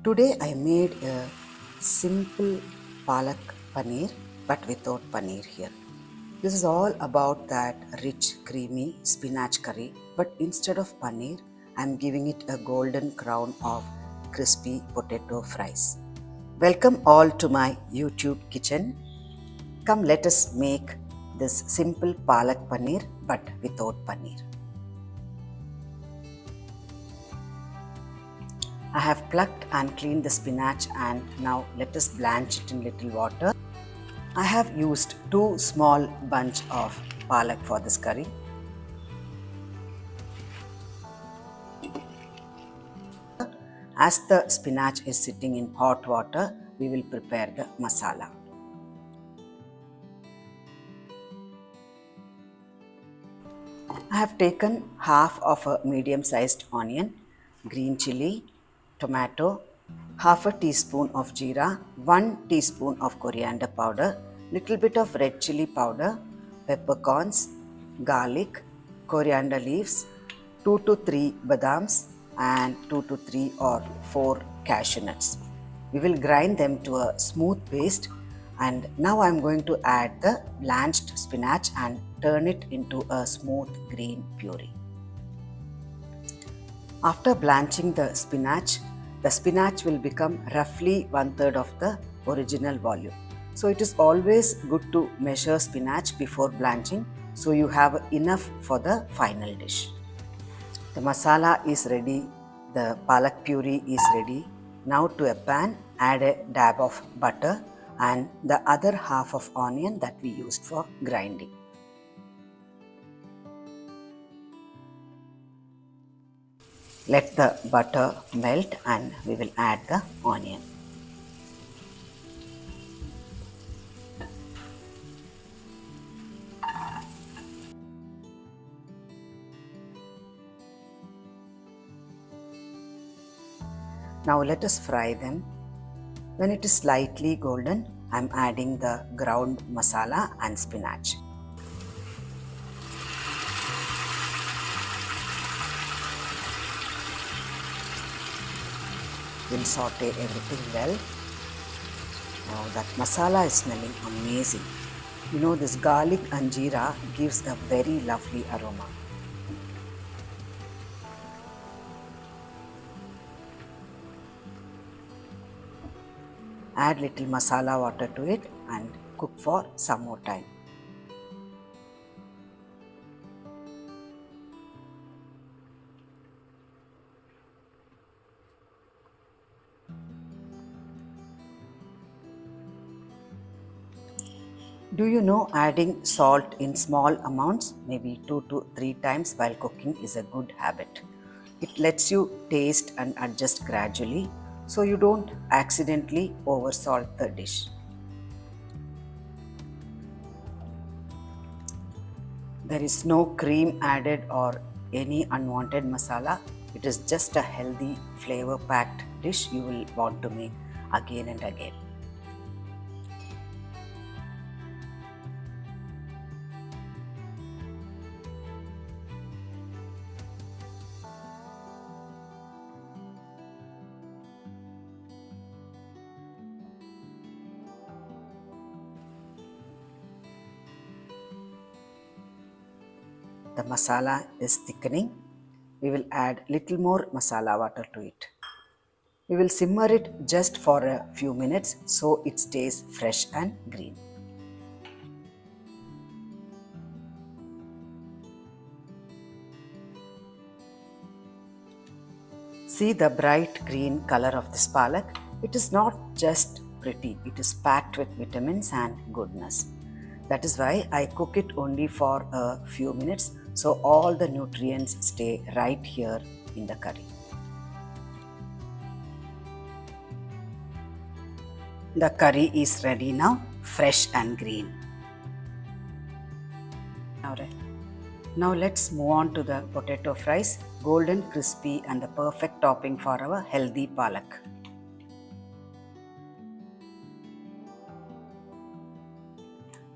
Today I made a simple palak paneer but without paneer here. This is all about that rich creamy spinach curry, but instead of paneer I'm giving it a golden crown of crispy potato fries. Welcome all to my YouTube kitchen. Come, let us make this simple palak paneer but without paneer. I have plucked and cleaned the spinach and now let us blanch it in little water. I have used 2 small bunch of palak for this curry. As the spinach is sitting in hot water, we will prepare the masala. I have taken half of a medium-sized onion, green chili, tomato, half a teaspoon of jeera, 1 teaspoon of coriander powder, little bit of red chili powder, peppercorns, garlic, coriander leaves, 2 to 3 badams and 2 to 3 or 4 cashew nuts. We will grind them to a smooth paste, and now I am going to add the blanched spinach and turn it into a smooth green puree. After blanching the spinach will become roughly 1/3 of the original volume. So it is always good to measure spinach before blanching so you have enough for the final dish. The masala is ready, the palak puree is ready. Now to a pan, add a dab of butter and the other half of onion that we used for grinding. Let the butter melt and we will add the onion. Now let us fry them. When it is slightly golden, I am adding the ground masala and spinach. We'll saute everything well. Now that masala is smelling amazing. You know, this garlic and jeera gives a very lovely aroma. Add little masala water to it and cook for some more time. Do you know adding salt in small amounts, maybe 2 to 3 times while cooking, is a good habit. It lets you taste and adjust gradually so you don't accidentally oversalt the dish. There is no cream added or any unwanted masala. It is just a healthy, flavor-packed dish you will want to make again and again. The masala is thickening. We will add little more masala water to it. We will simmer it just for a few minutes so it stays fresh and green. See the bright green color of this palak. It is not just pretty, it is packed with vitamins and goodness. That is why I cook it only for a few minutes so all the nutrients stay right here in the curry. The curry is ready now, fresh and green. Now let's move on to the potato fries, golden, crispy and the perfect topping for our healthy palak.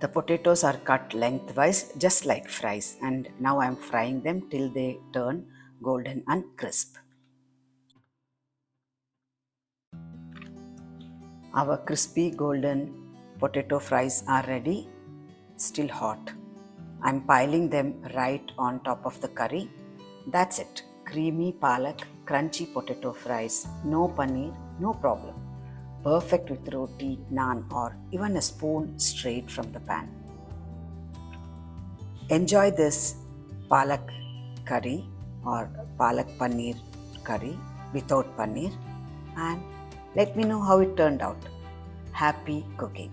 The potatoes are cut lengthwise just like fries, and now I am frying them till they turn golden and crisp. Our crispy golden potato fries are ready, still hot. I'm piling them right on top of the curry. That's it. Creamy palak, crunchy potato fries, no paneer, no problem. Perfect with roti, naan, or even a spoon straight from the pan. Enjoy this palak curry or palak paneer curry without paneer and let me know how it turned out. Happy cooking!